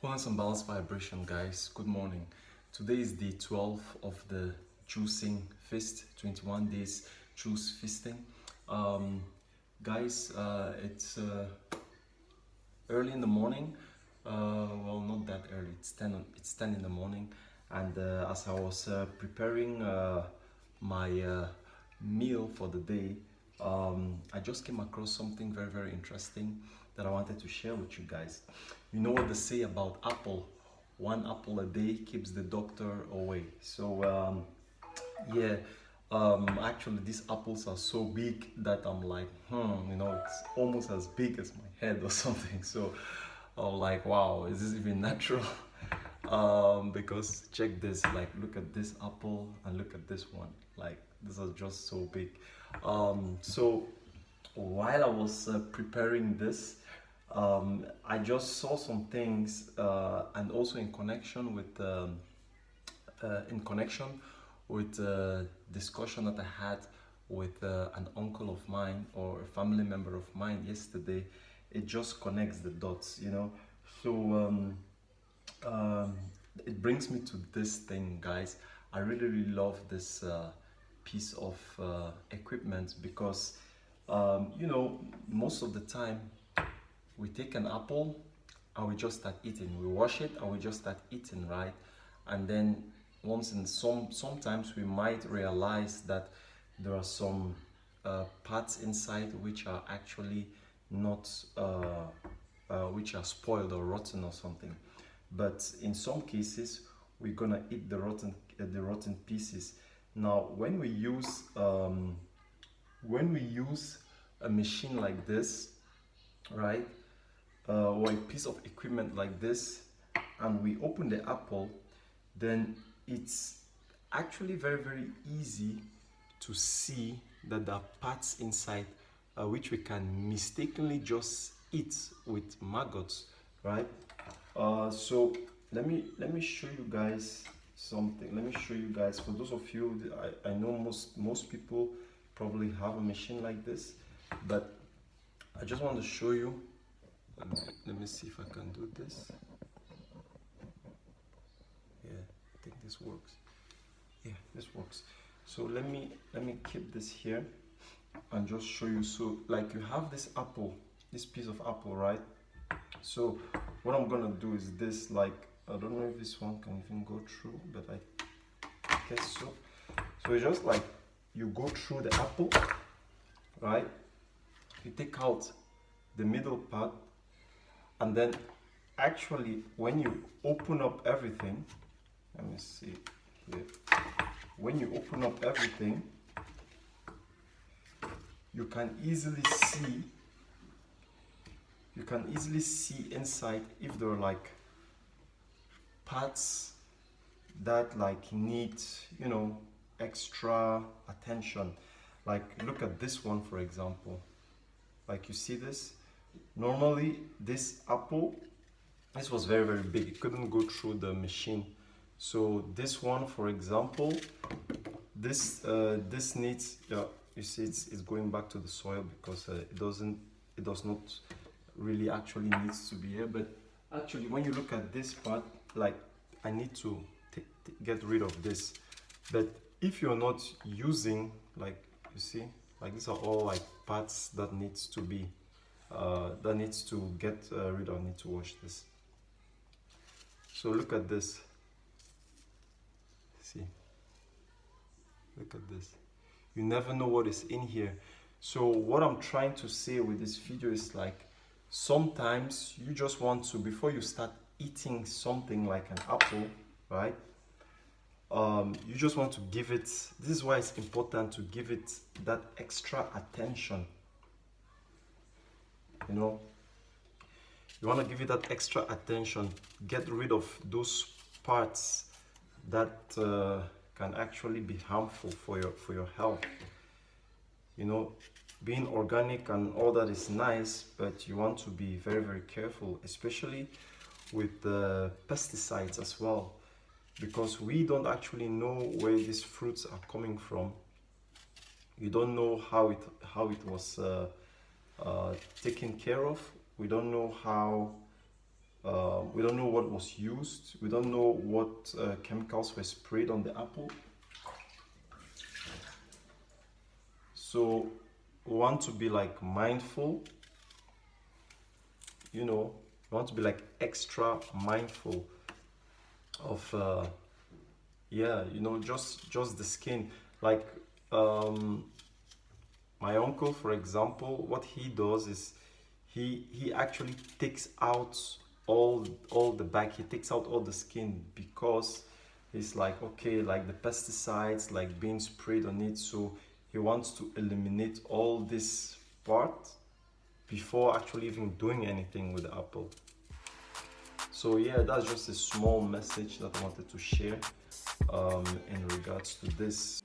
Wellness and Balanced Vibration, guys. Good morning. Today is the 12th of the Juicing Feast, 21 days juice feasting. Um, Guys, it's early in the morning. Well, not that early. It's 10 in the morning, and as I was preparing my meal for the day, I just came across something very interesting that I wanted to share with you guys. You know what they say about apple? One apple a day keeps the doctor away. So yeah, actually these apples are so big that I'm like, it's almost as big as my head or something. So I'm like, wow, is this even natural? Because check this, like look at this apple and look at this one. Like these are just so big. So while I was preparing this, I just saw some things, and also in connection with discussion that I had with an uncle of mine or a family member of mine yesterday. It just connects the dots. So um, it brings me to this thing, guys. I really love this piece of equipment because most of the time we take an apple and we just start eating. We wash it and we just start eating, right? And then sometimes we might realize that there are some parts inside which are actually not which are spoiled or rotten or something. But in some cases, we're gonna eat the rotten pieces. Now, when we use a machine like this, right, or a piece of equipment like this, and we open the apple, then it's actually very easy to see that there are parts inside which we can mistakenly just eat with maggots, right? So let me show you guys something. Let me show you guys, for those of you, I know most people probably have a machine like this, but I just want to show you. Let me see if I can do this. Yeah, I think this works. Yeah, this works. So let me keep this here and just show you. So like, you have this piece of apple, right? So what I'm gonna do is this, like, I don't know if this one can even go through, but I guess so. So it's just like you go through the apple, right? You take out the middle part, and then actually when you open up everything, let me see here. When you open up everything, you can easily see inside if there are like parts that like need extra attention. Like, look at this one, for example. Like, you see this? Normally this apple, this was very big, it couldn't go through the machine. So this one, for example, this needs, you see, it's going back to the soil because it does not really actually needs to be here. But actually, when you look at this part, like, I need to get rid of this. But if you're not using, like, you see, like, these are all like parts that needs to be that needs to get rid of. I need to wash this. So look at this. See, look at this. You never know what is in here. So what I'm trying to say with this video is, like, sometimes you just want to, before you start eating something like an apple, right, you just want to give it, this is why it's important to give it that extra attention. You want to give it that extra attention, get rid of those parts that can actually be harmful for your health. Being organic and all that is nice, but you want to be very careful, especially with the pesticides as well, because we don't actually know where these fruits are coming from. You don't know how it was taken care of. We don't know how We don't know what was used. We don't know what chemicals were sprayed on the apple. So we want to be like mindful, you know, we want to be like extra mindful of yeah, you know, just the skin. Like my uncle, for example, what he does is he actually takes out all the back, he takes out all the skin, because it's like, okay, like the pesticides like being sprayed on it, so he wants to eliminate all this part before actually even doing anything with the apple. So yeah, that's just a small message that I wanted to share in regards to this.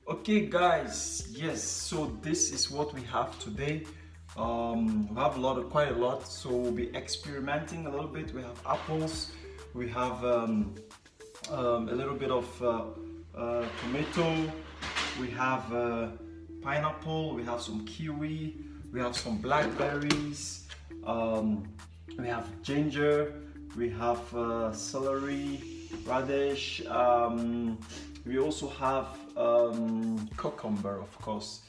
Okay guys, yes, so this is what we have today. We have quite a lot, so we'll be experimenting a little bit. We have apples, we have a little bit of tomato, we have pineapple, we have some kiwi, we have some blackberries, we have ginger, we have celery, radish, we also have cucumber, of course.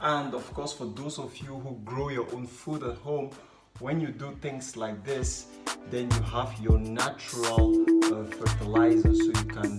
And of course, for those of you who grow your own food at home, when you do things like this, then you have your natural fertilizer, so you can